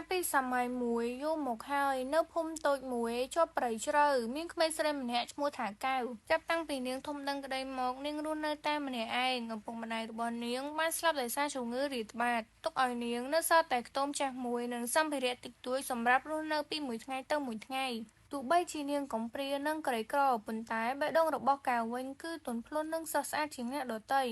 កាលពីសម័យមួយយូរមកហើយនៅភូមិតូចមួយជាប់ព្រៃជ្រៅមានក្មេងស្រីម្នាក់ឈ្មោះថាកែវចាប់តាំងពីនាងធំដឹងក្តីមកនាងរស់នៅតែម្នាក់ឯងឪពុកម្ដាយរបស់នាងបានស្លាប់ដោយសារជំងឺរាតត្បាតទុកឲ្យនាងនៅសល់តែខ្ទមចាស់មួយនិងសម្ភារៈតិចតួចសម្រាប់រស់នៅពីមួយថ្ងៃទៅមួយថ្ងៃទោះបីជានាងកំព្រានិងក្រីក្រប៉ុន្តែបេះដូងរបស់កែវវិញគឺទន់ភ្លន់និងស្រស់ស្អាតជាងអ្នកដទៃ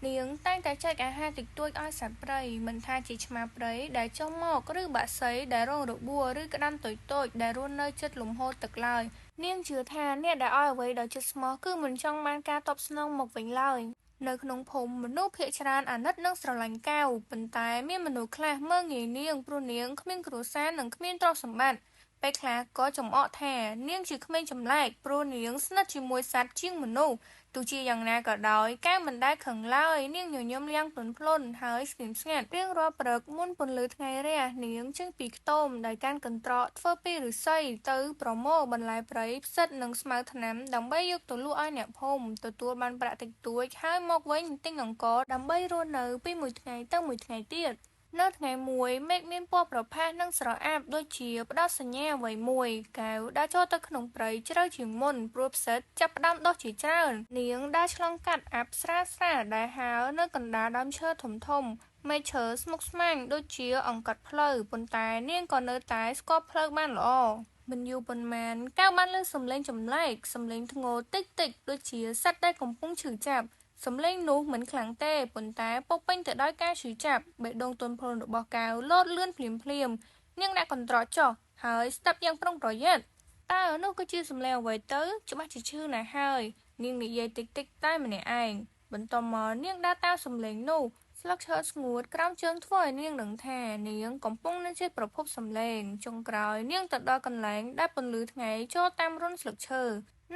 នាងតែងតែចែកអាហារតិចតួចឲ្យសត្វព្រៃមិនថាជាឆ្មាព្រៃដែលចុះមកឬបក្សីដែលរងរបួសឬក្តាន់តូចៗដែលរស់នៅជិតលំហូរទឹកឡើយនាងជឿថាអ្នកដែលឲ្យអ្វីដល់ចិត្តស្មោះគឺមិនចង់បានការតបស្នងមកវិញឡើយនៅក្នុងភូមិមនុស្សភាគច្រើនអាណិតនិងស្រឡាញ់កែវប៉ុន្តែមានមនុស្សខ្លះមើលងាយនាងព្រោះនាងគ្មានគ្រួសារនិងគ្មានទ្រព្យសម្បត្តិពេលខ្លះក៏ចំអកថានាងជាក្មេងចម្លែកព្រោះនាងស្និទ្ធជាមួយសត្វជាងមនុស្សទោះជាយ៉ាងណាក៏ដោយកែវមិនដែលខឹងឡើយនាងញញឹមយ៉ាងទន់ភ្លន់ហើយស្ងៀមស្ងាត់រៀងរាល់ព្រឹកមុនពន្លឺថ្ងៃរះនាងចេញពីខ្ទមដោយកាន់កន្ត្រកធ្វើពីឫស្សីទៅប្រមូលបន្លែព្រៃផ្សិតនិងស្មៅថ្នាំដើម្បីយកទៅលក់ឲ្យអ្នកភូមិទទួលបានប្រាក់តិចតួចហើយមកវិញទិញអង្ករដើម្បីរស់នៅពីមួយថ្ងៃទៅមួយថ្ងៃទៀតនៅថ្ងៃមួយមេឃមានពណ៌ប្រផេះនិងស្រអាប់ដូចជាផ្ដល់សញ្ញាអ្វីមួយកែវដើរចូលទៅក្នុងព្រៃជ្រៅជាងមុនព្រោះផ្សិតចាប់ផ្ដើមដុះជាច្រើននាងដើរឆ្លងកាត់អាប់ស្រាលៗដែលហើរនៅកណ្ដាលដើមឈើធំៗមែកឈើស្មុគស្មាញដូចជាអង្កត់ផ្លូវប៉ុន្តែនាងក៏នៅតែស្គាល់ផ្លូវបានល្អមិនយូរប៉ុន្មានកែវបានឮសំឡេងចម្លែកសំឡេងធ្ងរតិចៗដូចជាសត្វដែលកំពុងឈឺចាប់សំឡេងនោះមិនខ្លាំងទេប៉ុន្តែពោរពេញទៅដោយការឈឺចាប់បេះដូងទន់ភ្លន់របស់កែវលោតលឿនភ្លាមៗនាងដាក់កន្ត្រកចុះហើយស្ដាប់យ៉ាងប្រុងប្រយ័ត្នតើនោះគឺជាសំឡេងអ្វីទៅច្បាស់ជាឈឺណាស់ហើយនាងនិយាយតិចៗតែម្នាក់ឯងបន្ទាប់មកនាងដើរតាមសំឡេងនោះស្លឹកឈើស្ងួតក្រោមជើងធ្វើឲ្យនាងដឹងថានាងកំពុងនៅជិតប្រភពសំឡេងចុងក្រោយនាងទៅដល់កន្លែងដែលពន្លឺថ្ងៃចូលតាមរន្ធស្លឹកឈើ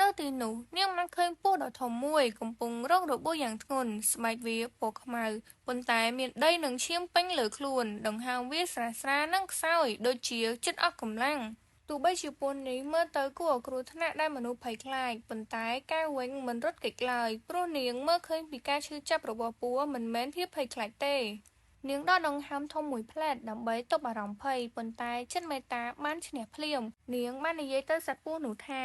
នៅទីនោះនាងបានឃើញពស់ដ៏ធំមួយកំពុងរងរបួសយ៉ាងធ្ងន់ស្បែកវាពណ៌ខ្មៅប៉ុន្តែមានដីនិងឈាមពេញលើខ្លួនដង្ហើមវាស្រាលៗនិងខ្សោយដូចជាជិតអស់កម្លាំងទោះបីជាពស់នេះមើលទៅគួរឲ្យគ្រោះថ្នាក់ដែលមនុស្សភ័យខ្លាចប៉ុន្តែកែវវិញមិនរត់គេចឡើយព្រោះនាងមើលឃើញពីការឈឺចាប់របស់ពស់មិនមែនភាពភ័យខ្លាចទេនាងដកដង្ហើមធំមួយផ្លែតដើម្បីទប់អារម្មណ៍ភ័យប៉ុន្តែចិត្តមេត្តាបានឈ្នះភ្លាមនាងបាននិយាយទៅសត្វពស់នោះថា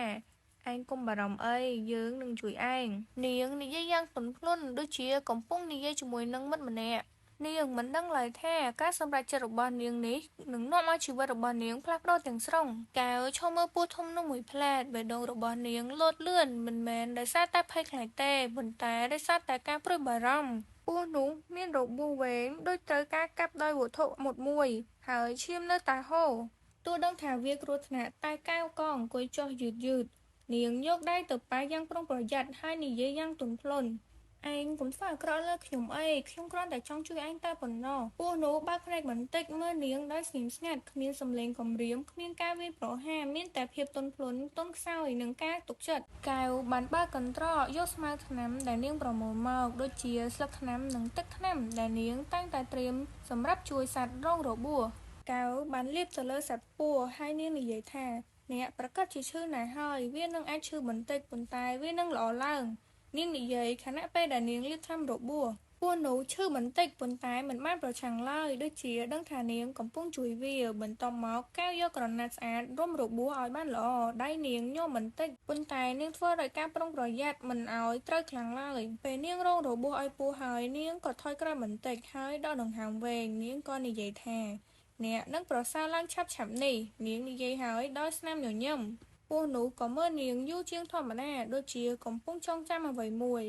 ឯងកុំបារម្ភអីយើងនឹងជួយឯងនាងនិយាយយ៉ាងទន់ភ្លន់ដូចជាកំពុងនិយាយជាមួយនឹងមិត្តម្នាក់នាងមិនដឹងឡើយថាការសម្រេចចិត្តរបស់នាងនេះនឹងនាំឲ្យជីវិតរបស់នាងផ្លាស់ប្ដូរទាំងស្រុងកែវឈរមើលពស់ធំនោះមួយផ្លែតបេះដូងរបស់នាងលោតលឿនមិនមែនដោយសារតែភ័យខ្លាចទេប៉ុន្តែដោយសារតែការព្រួយបារម្ភពស់នោះមានរបួសវែងដូចត្រូវការកាប់ដោយវត្ថុមុតមួយហើយឈាមនៅតែហូរទោះដឹងថាវាគ្រោះថ្នាក់តែកែវក៏អង្គុយចុះយឺតនាងយកដៃទៅប៉ាយ៉ាងប្រុងប្រយ័ត្នហើយនិយាយយ៉ាងទន់ភ្លន់ឯងកុំធ្វើអាក្រក់លើខ្ញុំអីខ្ញុំគ្រាន់តែចង់ជួយឯងតែប៉ុណ្ណោះពស់នោះបើកភ្នែកបន្តិចមើលនាងដោយស្ងៀមស្ងាត់គ្មានសំឡេងគំរាមគ្មានការវាយប្រហារមានតែភាពទន់ភ្លន់ទន់ខ្សោយនិងការទុកចិត្តកែវបានបើកកន្ត្រកយកស្មៅថ្នាំដែលនាងប្រមូលមកដូចជាស្លឹកថ្នាំនិងទឹកថ្នាំដែលនាងតែងតែត្រៀមសម្រាប់ជួយសត្វរងរបួសកែវបានលាបទៅលើសត្វពស់ហើយនាងនិយាយថាអ្នកប្រកាសជាឈឺណាស់ហើយវានឹងអាចឈឺបន្តិចប៉ុន្តែវានឹងល្អឡើងនាងនិយាយខណៈពេលដែលនាងលាបថ្នាំរបួសពស់នោះឈឺបន្តិចប៉ុន្តែមិនបានប្រឆាំងឡើយដូចជាដឹងថានាងកំពុងជួយវាបន្ទាប់មកកែវយកក្រណាត់ស្អាតរុំរបួសឲ្យបានល្អដៃនាងញ័របន្តិចប៉ុន្តែនាងធ្វើដោយការប្រុងប្រយ័ត្នមិនឲ្យត្រូវខ្លាំងឡើយពេលនាងរងរបួសឲ្យពស់ហើយនាងក៏ថយក្រោយបន្តិចហើយដកដង្ហើមវែងនាងក៏និយាយថាអ្នកនឹងប្រសើរឡើងឆាប់ៗនេះនាងនិយាយហើយដោយស្នាមញញឹមពស់នោះក៏មើលនាងយូរជាងធម្មតាដូចជាកំពុងចងចាំអ្វីមួយ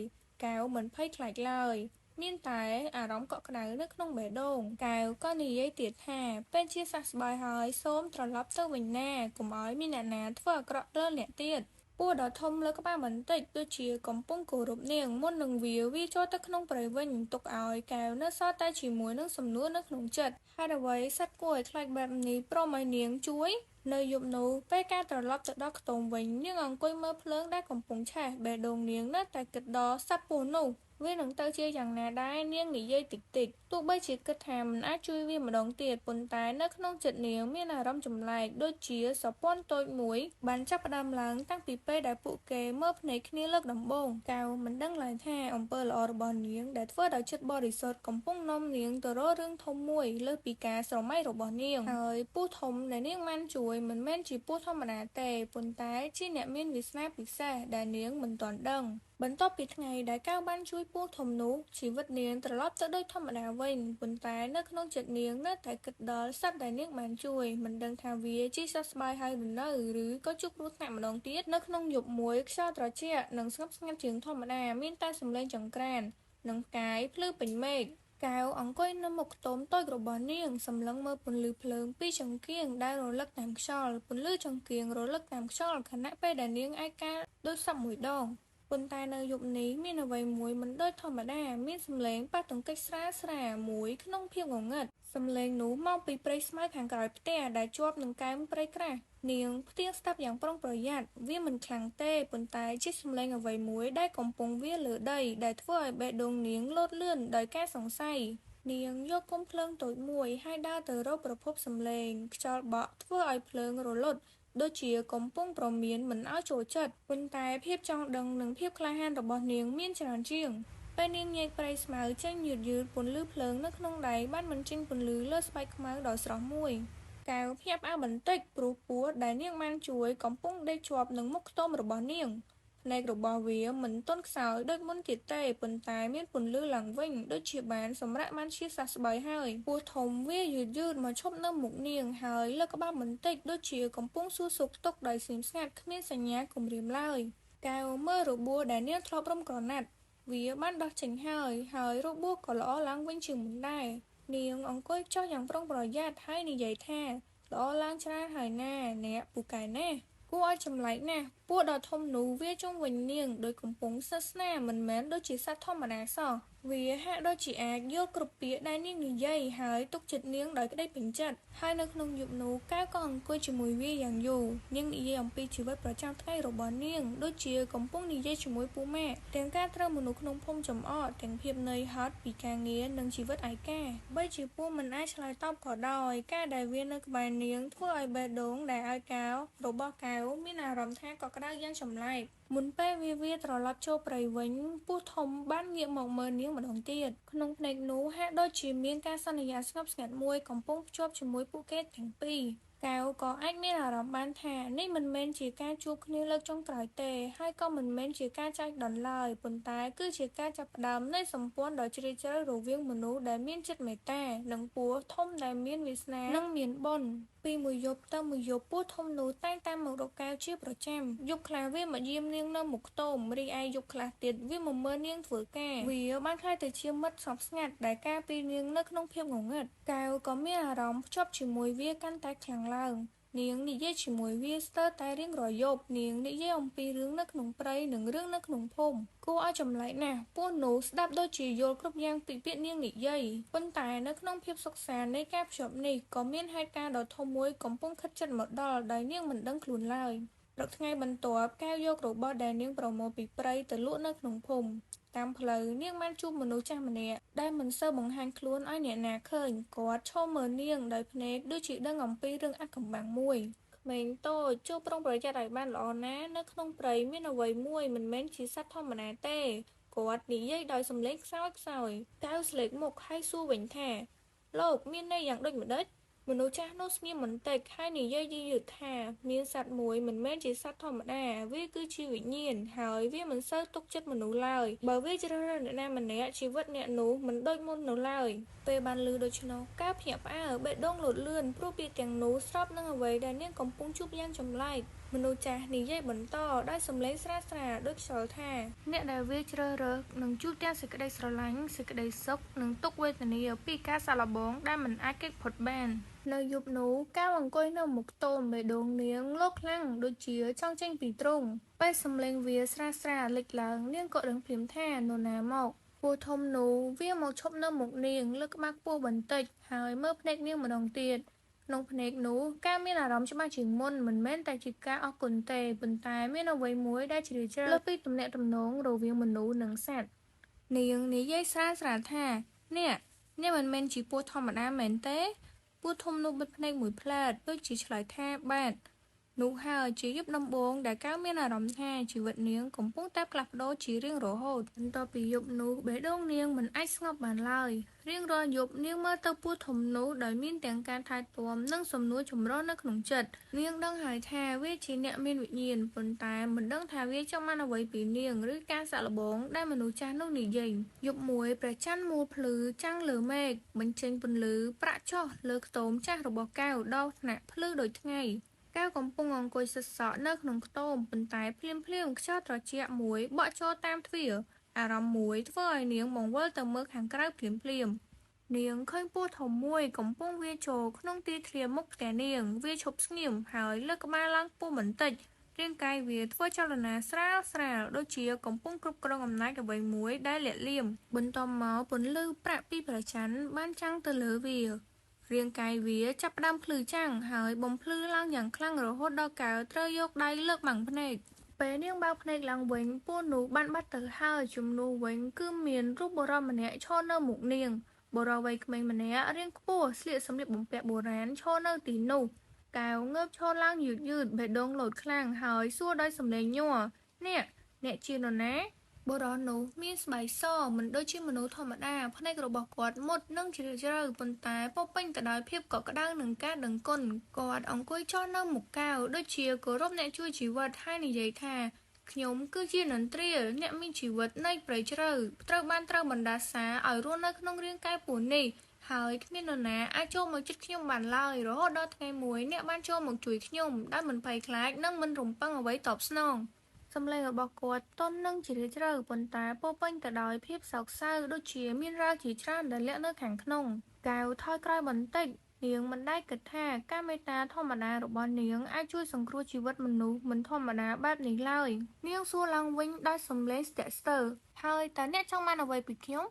កែវមិនភ័យខ្លាចឡើយមានតែអារម្មណ៍កក់ក្ដៅនៅក្នុងបេះដូងកែវក៏និយាយទៀតថាពេលជាសះស្បើយហើយសូមត្រឡប់ទៅវិញណាកុំឲ្យមានអ្នកណាធ្វើអាក្រក់លើអ្នកទៀតពស់ដ៏ធំលើក្បាលបន្តិចដូចជាកំពុងគោរពនាងមុននឹងវាចូលទៅក្នុងព្រៃវិញទុកឲ្យកែវនៅសល់តែជាមួយនឹងសំណួរនៅក្នុងចិត្តហេតុអ្វីសត្វគួរឲ្យខ្លាចបែបនេះព្រមឲ្យនាងជួយនៅយប់នោះពេលកែវត្រឡប់ទៅដល់ខ្ទមវិញនាងអង្គុយមើលភ្លើងដែលកំពុងឆេះបេះដូងនាងនៅតែគិតដល់សត្វពស់នោះ វានឹងទៅជាយ៉ាងណាដែរនាងនិយាយតិចៗទោះបីជាគិតថាមិនអាចជួយវាម្ដងទៀតប៉ុន្តែនៅក្នុងចិត្តនាងមានអារម្មណ៍ចម្លែកដូចជាសោភ័ណតូចមួយបានចាប់ផ្ដើមឡើងតាំងពីពេលដែលពួកគេមើលភ្នែកគ្នាលើកដំបូងកៅមិនដឹងឡើយថាអំពើល្អរបស់នាងដែលធ្វើដោយចិត្តបរិសុទ្ធកំពុងនាំនាងទៅរករឿងធំមួយលើសពីការស្រមៃរបស់នាងហើយពស់ធំដែលនាងបានជួយមិនមែនជាពស់ធម្មតាទេប៉ុន្តែជាអ្នកមានវាសនាពិសេសដែលនាងមិនទាន់ដឹងបន្ទាប់ពីថ្ងៃដែលកៅបានជួយពស់ធំនោះជីវិតនាងត្រឡប់ទៅដូចធម្មតាវិញប៉ុន្តែនៅក្នុងចិត្តនាងនៅតែគិតដល់សត្វដែលនាងបានជួយមិនដឹងថាវាជាសះស្បើយហើយនៅឬក៏ជួបគ្រោះថ្នាក់ម្ដងទៀតនៅក្នុងយប់មួយខ្យល់ត្រជាក់និងស្ងប់ស្ងាត់ជាងធម្មតាមានតែសំឡេងចង្ក្រាននិងផ្កាយភ្លឺពេញមេឃកៅអង្គុយនៅមុខខ្ទមតូចរបស់នាងសម្លឹងមើលពន្លឺភ្លើងពីចង្គៀងដែលរលឹកតាមខ្យល់ពន្លឺចង្គៀងរលឹកតាមខ្យល់ខណៈពេលដែលនាងឯកាដូចសពមួយដងប៉ុន្តែនៅយប់នេះមានអ្វីមួយមិនដូចធម្មតាមានសំឡេងប៉ះទង្គិចស្រាលមួយក្នុងភាពងងឹតសំឡេងនោះមកពីព្រៃស្មៅខាងក្រោយផ្ទះដែលជាប់នឹងកែមព្រៃក្រាស់នាងផ្ទៀងស្ដាប់យ៉ាងប្រុងប្រយ័ត្នវាមិនខ្លាំងទេប៉ុន្តែជាសំឡេងអ្វីមួយដែលកំពុងវាលើដីដែលធ្វើឲ្យបេះដូងនាងលោតលឿនដោយការសង្ស័យនាងយកកុំភ្លើងតូចមួយហើយដើរទៅរកប្រភពសំឡេងខ្យល់បក់ធ្វើឲ្យភ្លើងរលត់ដូចជាកំពុងប្រមានមិនឲ្យចូលចិត្តប៉ុន្តែភាពចង់ដឹងនិងភាពក្លាហានរបស់នាងមានច្រើនជាងពេលនាងញែកព្រៃស្មៅចេញយឺតពន្លឺភ្លើងនៅក្នុងដៃបានបញ្ចេញពន្លឺលើស្បែកខ្មៅដ៏ស្រស់មួយកែវភ្ញាក់ផ្អើលបន្តិចព្រោះពស់ដែលនាងបានជួយកំពុងដេកជាប់នឹងមុខខ្ទមរបស់នាងភ្នែករបស់វាមិនទន់ខ្សោយដូចមុនទៀតទេប៉ុន្តែមានពន្លឺឡើងវិញដូចជាបានសម្រាកបានជាសះស្បើយហើយពស់ធំវាយឺតមកឈប់នៅមុខនាងហើយលើកក្បាលបន្តិចដូចជាកំពុងសួរសុខទុក្ខដោយស្ងៀមស្ងាត់គ្មានសញ្ញាគំរាមឡើយកែវមើលរបួសដែលនាងធ្លាប់រំក្រណាត់វាបានដោះចេញហើយរបួសក៏ល្អឡើងវិញជាងមុនដែរនាងអង្គុយចុះយ៉ាងប្រុងប្រយ័ត្នហើយនិយាយថាល្អឡើងច្រើនហើយណាអ្នកពូកែណាគួរឲ្យចម្លែកណាស់ពស់ដ៏ធំនោះវាជុំវិញនាងដោយកំពុងសិស្សស្នាមិនមែនដូចជាសត្វធម្មតាសោះវាហាក់ដូចជាអាចយល់គ្រប់ពាក្យដែលនាងនិយាយហើយទុកចិត្តនាងដោយក្តីពេញចិត្តហើយនៅក្នុងយប់នោះកែវក៏អង្គុយជាមួយវាយ៉ាងយូរនាងនិយាយអំពីជីវិតប្រចាំថ្ងៃរបស់នាងដូចជាកំពុងនិយាយជាមួយពូម៉ាក់ទាំងការត្រូវមនុស្សក្នុងភូមិចំអកទាំងភាពនឿយហត់ពីការងារនិងជីវិតឯកាបីជាពូមិនអាចឆ្លើយតបក៏ដោយការដែលវានៅក្បែរនាងធ្វើឲ្យបេះដូងដែលឲ្យកែវរបស់កែវមានអារម្មណ៍ថាកក់ក្ដៅយ៉ាងចម្លែកមុនពេលវាត្រឡប់ចូលព្រៃវិញពស់ធំបានងាកមកមើលនាងម្ដងទៀតក្នុងភ្នែកនោះហាក់ដូចជាមានការសន្យាស្ងប់ស្ងាត់មួយកំពុងភ្ជាប់ជាមួយពួកគេទាំងពីរកែវក៏អាចមានអារម្មណ៍បានថានេះមិនមែនជាការជួបគ្នាលើកចុងក្រោយទេហើយក៏មិនមែនជាការចែកដន្ឡើយប៉ុន្តែគឺជាការចាប់ផ្ដើមនៃសម្ព័ន្ធដ៏ជ្រាលជ្រៅរវាងមនុស្សដែលមានចិត្តមេត្តានិងពស់ធំដែលមានវាសនានិងមានបុណ្យពីមួយយប់ទៅមួយយប់ពស់ធំនោះតែងតែមករកកែវជាប្រចាំយប់ខ្លះវាមកយាមនាងនៅមុខខ្ទមរីឯយប់ខ្លះទៀតវាមកមើលនាងធ្វើការវាបានខ្លាចទៅជាមិត្តស្ងប់ស្ងាត់ដែលការពារនាងនៅក្នុងភាពងងឹតកែវក៏មានអារម្មណ៍ភ្ជាប់ជាមួយវាកាន់តែខ្លាំងឡើងនាងនិយាយជាមួយវាស្ទើរតែរៀងរាល់យប់នាងនិយាយអំពីរឿងនៅក្នុងព្រៃនិងរឿងនៅក្នុងភូមិគួរឲ្យចម្លែកណាស់ពស់នោះស្ដាប់ដូចជាយល់គ្រប់យ៉ាងពីពាក្យនាងនិយាយប៉ុន្តែនៅក្នុងភាពសុខសាន្តនៃការភ្ជាប់នេះក៏មានហេតុការណ៍ដ៏ធំមួយកំពុងខិតជិតមកដល់ដោយនាងមិនដឹងខ្លួនឡើយព្រឹកថ្ងៃបន្ទាប់កែវយករបស់ដែលនាងប្រមូលពីព្រៃទៅលក់នៅក្នុងភូមិតាមផ្លូវនាងបានជួបមនុស្សចាស់ម្នាក់ដែលមិនសូវបង្ហាញខ្លួនឲ្យអ្នកណាឃើញគាត់ឈរមើលនាងដោយភ្នែកដូចជាដឹងអំពីរឿងអាថ៌កំបាំងមួយក្មេងតូចចូលប្រុងប្រយ័ត្នឲ្យបានល្អណានៅក្នុងព្រៃមានអ្វីមួយមិនមែនជាសត្វធម្មតាទេគាត់និយាយដោយសំឡេងខ្សោយកែវស្លេកមុខហើយសួរវិញថាលោកមានន័យយ៉ាងដូចម្ដេចមនុស្សចាស់នោះស្ងៀមបន្តិចហើយនិយាយយឺតថាមានសត្វមួយមិនមែនជាសត្វធម្មតាវាគឺជាវិញ្ញាណហើយវាមិនសូវទុកចិត្តមនុស្សឡើយបើវាជ្រើសរើសអ្នកណាម្នាក់ជីវិតអ្នកនោះមិនដូចមុននោះឡើយពេលបានឮដូច្នោះកែវភ្ញាក់ផ្អើលបេះដូងលោតលឿនព្រោះពាក្យទាំងនោះស្របនឹងអ្វីដែលនាងកំពុងជួបយ៉ាងចម្លែកមនុស្សចាស់និយាយបន្តដោយសំឡេងស្រាលដូចខ្យល់ថាអ្នកដែលវាជ្រើសរើសនឹងជួបទាំងសេចក្តីស្រឡាញ់សេចក្តីសុខនិងទុក្ខវេទនាពីការសាកល្បងដែលមិនអាចគេចផុតបាននៅយប់នោះកែវអង្គុយនៅមុខខ្ទមបេះដូងនាងលោតខ្លាំងដូចជាចង់ចេញពីទ្រូងពេលសំឡេងវាស្រាលលេចឡើងនាងក៏ដឹងភ្លាមថានរណាមកពស់ធំនោះវាមកឈប់នៅមុខនាងលើកក្បាលខ្ពស់បន្តិចហើយមើលភ្នែកនាងម្ដងទៀតក្នុងភ្នែកនោះកែវមានអារម្មណ៍ច្បាស់ជាងមុនមិនមែនតែជាការអរគុណទេប៉ុន្តែមានអ្វីមួយដែលជ្រាលជ្រៅលើសពីទំនាក់ទំនងរវាងមនុស្សនិងសត្វ នាងនិយាយស្រាលថានេះមិនមែនជាពស់ធម្មតាមែនទេពស់ធំនោះបិទភ្នែកមួយផ្លែតដូចជាឆ្លើយថាបាទនោះហើយជាយប់ដំបូងដែលកៅមានអារម្មណ៍ថាជីវិតនាងកំពុងតែផ្លាស់ប្ដូរជារៀងរហូតបន្ទាប់ពីយប់នោះបេះដូងនាងមិនអាចស្ងប់បានឡើយរៀងរាល់យប់នាងមើលទៅពស់ធំនោះដោយមានទាំងការថែទាំនិងសំណួរចម្រុះនៅក្នុងចិត្តនាងដឹងហើយថាវាជាអ្នកមានវិញ្ញាណប៉ុន្តែមិនដឹងថាវាចង់បានអ្វីពីនាងឬការសាក់លបងដែលមនុស្សចាស់នោះនិយាយយប់មួយព្រះច័ន្ទមូលភ្លឺចាំងលើមេឃបញ្ចេញពន្លឺប្រាក់ចុះលើខ្ទមចាស់របស់កៅដល់ថ្នាក់ភ្លឺដូចថ្ងៃកៅកំពុងអង្គុយសិតសក់នៅក្នុងខ្ទមប៉ុន្តែភ្លាមខ្យល់ត្រជាក់មួយបក់ចូលតាមទ្វារអារម្មណ៍មួយធ្វើឲ្យនាងបង្វិលទៅមើលខាងក្រៅភ្លាមនាងឃើញពស់ធំមួយកំពុងវារចូលក្នុងទីធ្លាមុខផ្ទះនាងវាឈប់ស្ងៀមហើយលើកក្បាលឡើងពោះបន្តិចរាងកាយវាធ្វើចលនាស្រាលដូចជាកំពុងគ្រប់គ្រងអំណាចអ្វីមួយដែលលាក់លៀមបន្ទាប់មកពន្លឺប្រាក់ពីព្រះច័ន្ទបានចាំងទៅលើវារាងកាយវាចាប់ផ្ដើមភ្លឺចាំងហើយបំភ្លឺឡើងយ៉ាងខ្លាំងរហូតដល់កៅត្រូវយកដៃលើកបាំងភ្នែកពេលនាងបើកភ្នែកឡើងវិញពស់នោះបានបាត់ទៅហើយជំនួសវិញគឺមានរូបបុរសម្នាក់ឈរនៅមុខនាងបុរសវ័យក្មេងម្នាក់រាងខ្ពស់ស្លៀកសម្លៀកបំពាក់បុរាណឈរនៅទីនោះកៅងើបឈរឡើងយឺតបេះដូងលោតខ្លាំងហើយសួរដោយសំឡេងញ័រអ្នកជានរណាបុរសនោះមានស្បែកសមិនដូចជាមនុស្សធម្មតាភ្នែករបស់គាត់មុតនិងជ្រាលជ្រៅប៉ុន្តែពោរពេញទៅដោយភាពកក់ក្ដៅនិងការដឹងគុណគាត់អង្គុយចុះនៅមុខកៅដូចជាគោរពអ្នកជួយជីវិតហើយនិយាយថាខ្ញុំគឺជានន្ទ្រាអ្នកមានជីវិតនៃព្រៃជ្រៅត្រូវបណ្ដាសាឲ្យរស់នៅក្នុងរាងកាយពស់នេះហើយគ្មាននរណាអាចចូលមកជិតខ្ញុំបានឡើយរហូតដល់ថ្ងៃមួយអ្នកបានចូលមកជួយខ្ញុំដោយមិនភ័យខ្លាចនិងមិនរំពឹងអ្វីតបស្នងសំឡេងរបស់គាត់ទន់និងជ្រាលជ្រៅប៉ុន្តែពោរពេញទៅដោយភាពសោកសៅដូចជាមានរាល់ជាច្រើនដែលលាក់នៅខាងក្នុងកៅថយក្រោយបន្តិចនាងមិនដែលគិតថាការមេត្តាធម្មតារបស់នាងអាចជួយសង្គ្រោះជីវិតមនុស្សមិនធម្មតាបែបនេះឡើយនាងសួរឡើងវិញដោយសំឡេងស្ទាក់ស្ទើរហើយតើអ្នកចង់បានអ្វីពីខ្ញុំ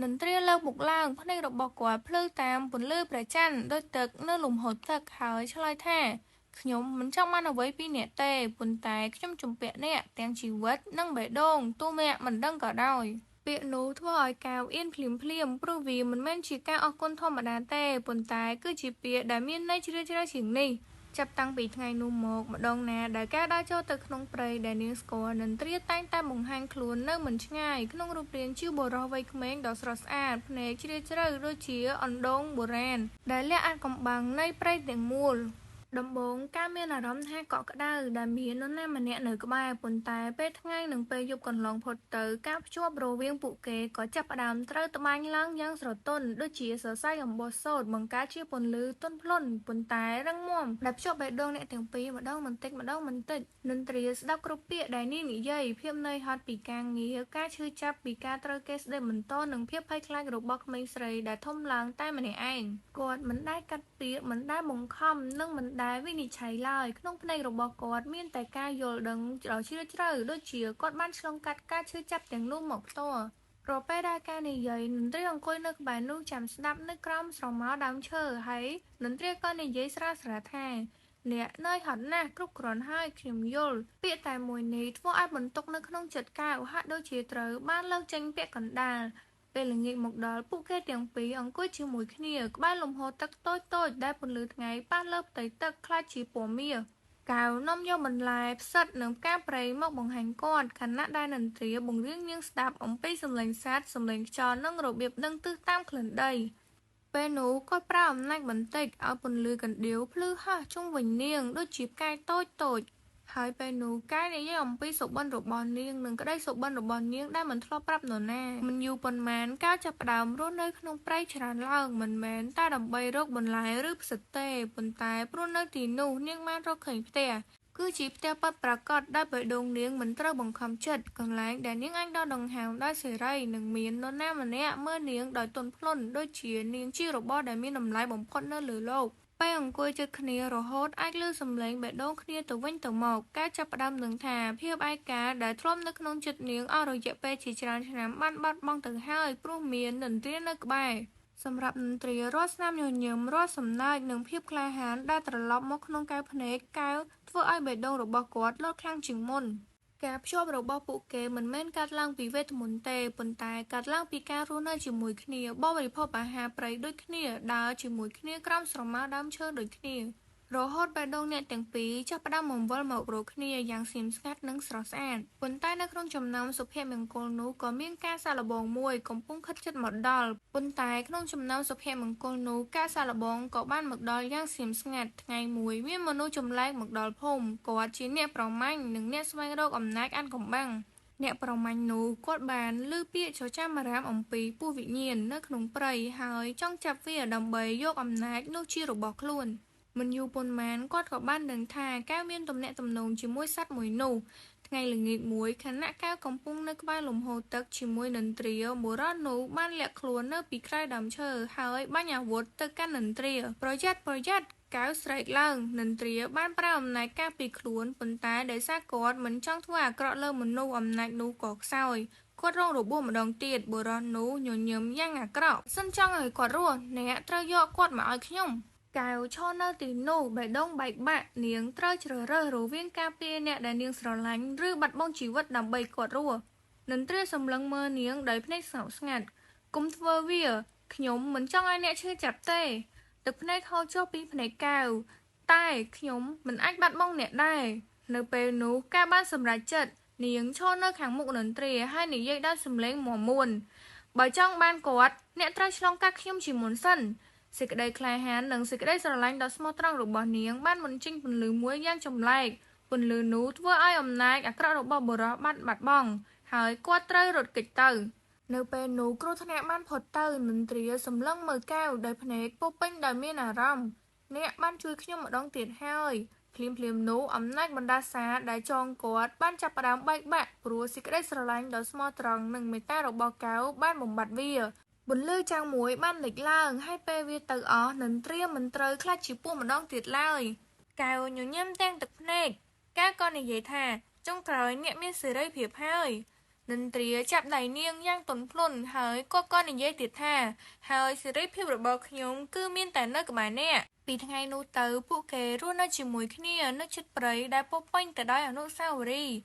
នន្ទ្រាលើកមុខឡើងភ្នែករបស់គាត់ភ្លឺតាមពន្លឺព្រះច័ន្ទដូចទឹកនៅលំហូរទឹកហើយឆ្លើយថាខ្ញុំមិនចង់បានអ្វីពីអ្នកទេប៉ុន្តែខ្ញុំជំពាក់អ្នកទាំងជីវិតនិងបេះដូងទោះអ្នកមិនដឹងក៏ដោយពាក្យនោះធ្វើឲ្យកៅអៀនភ្លាមព្រោះវាមិនមែនជាការអរគុណធម្មតាទេប៉ុន្តែគឺជាពាក្យដែលមានន័យជ្រាលជ្រៅជាងនេះចាប់តាំងពីថ្ងៃនោះមកម្ដងណាដែលកៅដើរចូលទៅក្នុងព្រៃដែលនាងស្គាល់នន្ទ្រាតែងតែបង្ហាញខ្លួននៅមិនឆ្ងាយក្នុងរូបរាងជាបុរសវ័យក្មេងដ៏ស្រស់ស្អាតភ្នែកជ្រាលជ្រៅដូចជាអណ្ដូងបុរាណដែលលាក់អាថ៌កំបាំងនៃព្រៃទាំងមូលដំបូងការមានអារម្មណ៍ថាកក់ក្ដៅដែលមាននរណាម្នាក់នៅក្បែរប៉ុន្តែពេលថ្ងៃនិងពេលយប់កន្លងផុតទៅការភ្ជាប់រវាងពួកគេក៏ចាប់ផ្ដើមត្រូវត្បាញឡើងយ៉ាងស្រទន់ដូចជាសរសៃអំបោះសូត្របង្កើតជាពន្លឺទន់ភ្លន់ប៉ុន្តែរឹងមាំដែលភ្ជាប់បេះដូងអ្នកទាំងពីរម្ដងបន្តិចនន្ទ្រាស្ដាប់គ្រប់ពាក្យដែលនាងនិយាយភាពនឿយហត់ពីការងារការឈឺចាប់ពីការត្រូវគេស្ដីបន្ទោសនិងភាពភ័យខ្លាចរបស់ក្មេងស្រីដែលធំឡើងតែម្នាក់ឯងគាត់មិនដែលកាត់ពាក្យមិនដែលបង្ខំនិងមិនដែលវិនិច្ឆ័យឡើយក្នុងភ្នែករបស់គាត់មានតែការយល់ដឹងដ៏ជ្រាលជ្រៅដូចជាគាត់បានឆ្លងកាត់ការឈឺចាប់ទាំងនោះមកផ្ទាល់រាល់ពេលដែលការនិយាយនន្ទ្រាអង្គុយនៅក្បែរនោះចាំស្ដាប់នៅក្រោមស្រមោលដើមឈើហើយនន្ទ្រាក៏និយាយស្រាលថាអ្នកនឿយហត់ណាស់គ្រប់គ្រាន់ហើយខ្ញុំយល់ពាក្យតែមួយនេះធ្វើឲ្យបន្ទុកនៅក្នុងចិត្តកៅហាក់ដូចជាត្រូវបានលើកចេញពាក់កណ្ដាលពេលល្ងាចមកដល់ពួកគេទាំងពីរអង្គុយជាមួយគ្នាក្បែរលំហូរទឹកតូចដែលពន្លឺថ្ងៃប៉ះលើផ្ទៃទឹកខ្លាចជាពណ៌មាសកៅនាំយកបន្លែផ្សិតនិងផ្កាព្រៃមកបង្ហាញគាត់ខណៈដែលនន្ទ្រាបង្រៀននាងស្ដាប់អំពីសម្លេងសត្វសម្លេងខ្យល់និងរបៀបដឹងទិសតាមក្លិនដីពេលនោះគាត់ប្រើអំណាចបន្តិចឲ្យពន្លឺកណ្ដៀវភ្លឺហោះជុំវិញនាងដូចជាផ្កាយតូចហើយពេលនោះកាយនិយាយអំពីសុបិនរបស់នាងនិងក្តីសុបិនរបស់នាងដែលមិនធ្លាប់ប្រាប់នរណាមិនយូរប៉ុន្មានកាលចាប់ផ្ដើមរស់នៅក្នុងព្រៃច្រើនឡើងមិនមែនតែដើម្បីរកបន្លែឬផ្សិតទេប៉ុន្តែព្រោះនៅទីនោះនាងបានរកឃើញផ្ទះគឺជាផ្ទះពិតប្រាកដដែលបេះដូងនាងមិនត្រូវបង្ខំចិត្តកន្លែងដែលនាងអាចដកដង្ហើមដោយសេរីនិងមាននរណាម្នាក់មើលនាងដោយទន់ភ្លន់ដូចជានាងជារបស់ដែលមានតម្លៃបំផុតនៅលើលោកពេលអង្គុយជិតគ្នារហូតអាចឮសំឡេងបេះដូងគ្នាទៅវិញទៅមកការចាប់ផ្ដើមនឹងថាភាពឯកាដែលធ្លាប់នៅក្នុងចិត្តនាងអស់រយៈពេលជាច្រើនឆ្នាំបានបាត់បង់ទៅហើយព្រោះមាននន្ទ្រានៅក្បែរសម្រាប់នន្ទ្រារាល់ស្នាមញញឹមរាល់សំណើចនិងភាពក្លាហានដែលត្រឡប់មកក្នុងកែវភ្នែកកែវធ្វើឲ្យបេះដូងរបស់គាត់លោតខ្លាំងជាងមុន ការភ្ជាប់របស់ពួកគេមិនមែនកាត់ឡើងពីវេទមន្តទេប៉ុន្តែកាត់ឡើងពីការរស់នៅជាមួយគ្នាបរិភោគអាហារព្រៃដូចគ្នាដើរជាមួយគ្នាក្រោមស្រមោលដើមឈើដូចគ្នារហូតបេះដូងអ្នកទាំងពីរចាប់ផ្ដើមមកវិលមករកគ្នាយ៉ាងស្ងៀមស្ងាត់និងស្រស់ស្អាតប៉ុន្តែនៅក្នុងចំណោមសុភមង្គលនោះក៏មានការសាកល្បងមួយកំពុងខិតជិតមកដល់ប៉ុន្តែក្នុងចំណោមសុភមង្គលនោះការសាកល្បងក៏បានមកដល់យ៉ាងស្ងៀមស្ងាត់ថ្ងៃមួយមានមនុស្សចម្លែកមកដល់ភូមិគាត់ជាអ្នកប្រមាញ់និងអ្នកស្វែងរកអំណាចអាថ៌កំបាំងអ្នកប្រមាញ់នោះគាត់បានឮពាក្យចចាមអារាមអំពីពស់វិញ្ញាណនៅក្នុងព្រៃហើយចង់ចាប់វាដើម្បីយកអំណាចនោះជារបស់ខ្លួនមិនយូរប៉ុន្មានគាត់ក៏បានដឹងថាកែវមានទំនាក់ទំនងជាមួយសត្វមួយនោះថ្ងៃល្ងាចមួយខណៈកែវកំពុងនៅក្បែរលំហូរទឹកជាមួយនន្ទ្រាបុរសនោះបានលាក់ខ្លួននៅពីក្រោយដើមឈើហើយបាញ់អាវុធទៅកាន់នន្ទ្រាប្រយ័ត្នកែវស្រែកឡើងនន្ទ្រាបានប្រើអំណាចការពារខ្លួនប៉ុន្តែដោយសារគាត់មិនចង់ធ្វើអាក្រក់លើមនុស្សអំណាចនោះក៏ខ្សោយគាត់រងរបួសម្ដងទៀតបុរសនោះញញឹមយ៉ាងអាក្រក់សិនចង់ឲ្យគាត់រស់អ្នកត្រូវយកគាត់មកឲ្យខ្ញុំកែវឈរនៅទីនោះបេះដូងបែកបាក់នាងត្រូវជ្រើសរើសរវាងការពារអ្នកដែលនាងស្រឡាញ់ឬបាត់បង់ជីវិតដើម្បីគាត់រស់នន្ទ្រាសម្លឹងមើលនាងដោយភ្នែកស្ងប់ស្ងាត់កុំធ្វើវាខ្ញុំមិនចង់ឲ្យអ្នកឈឺចាប់ទេទឹកភ្នែកហូរចុះពីភ្នែកកែវតែខ្ញុំមិនអាចបាត់បង់អ្នកដែរនៅពេលនោះកែវបានសម្រេចចិត្តនាងឈរនៅខាងមុខនន្ទ្រាហើយនិយាយដោយសំឡេងមាំមួនបើចង់បានគាត់អ្នកត្រូវឆ្លងកាត់ខ្ញុំជាមុនសិនសេចក្តីក្លាហាននិងសេចក្តីស្រឡាញ់ដ៏ស្មោះត្រង់របស់នាងបានបញ្ចេញពន្លឺមួយយ៉ាងចម្លែកពន្លឺនោះធ្វើឲ្យអំណាចអាក្រក់របស់បុរសបាត់បង់ហើយគាត់ត្រូវរត់គេចទៅនៅពេលនោះគ្រោះថ្នាក់បានផុតទៅមន្ត្រីសម្លឹងមើលកែវដោយភ្នែកពោពេញដោយមានអារម្មណ៍អ្នកបានជួយខ្ញុំម្ដងទៀតហើយភ្លាមនោះអំណាចបណ្ដាសាដែលចងគាត់បានចាប់ផ្ដើមបែកបាក់ព្រោះសេចក្តីស្រឡាញ់ដ៏ស្មោះត្រង់និងមេត្តារបស់កែវបានបំបត្តិវាបន្លឺចាំងមួយបានលេចឡើងហើយពេលវាទៅអស់នន្ទ្រាមិនត្រូវខ្លាចជាពស់ម្ដងទៀតឡើយកែវញញឹមទាំងទឹកភ្នែកកែវក៏និយាយថាចុងក្រោយអ្នកមានសេរីភាពហើយនន្ទ្រាចាប់ដៃនាងយ៉ាងទន់ភ្លន់ហើយគាត់ក៏និយាយទៀតថាហើយសេរីភាពរបស់ខ្ញុំគឺមានតែនៅក្បែរអ្នកពីថ្ងៃនោះទៅពួកគេរស់នៅជាមួយគ្នានៅជិតព្រៃដែលពោរពេញទៅដោយអនុស្សាវរីយ៍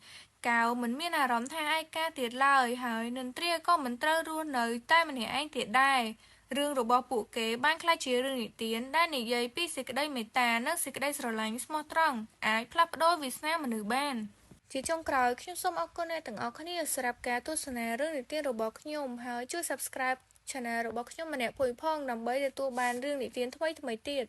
កែវមិនមានអារម្មណ៍ថាឯកាទៀតឡើយហើយនន្ទ្រាក៏មិនត្រូវរស់នៅតែម្នាក់ឯងទៀតដែររឿងរបស់ពួកគេបានក្លាយជារឿងនិទានដែលនិយាយពីសេចក្តីមេត្តានិងសេចក្តីស្រឡាញ់ស្មោះត្រង់អាចផ្លាស់ប្ដូរវាសនាមនុស្សបានជាចុងក្រោយខ្ញុំសូមអរគុណអ្នកទាំងអស់គ្នាសម្រាប់ការទស្សនារឿងនិទានរបស់ខ្ញុំហើយជួយ Subscribe Channel របស់ខ្ញុំម្នាក់មួយផងដើម្បីទទួលបានរឿងនិទានថ្មីៗទៀត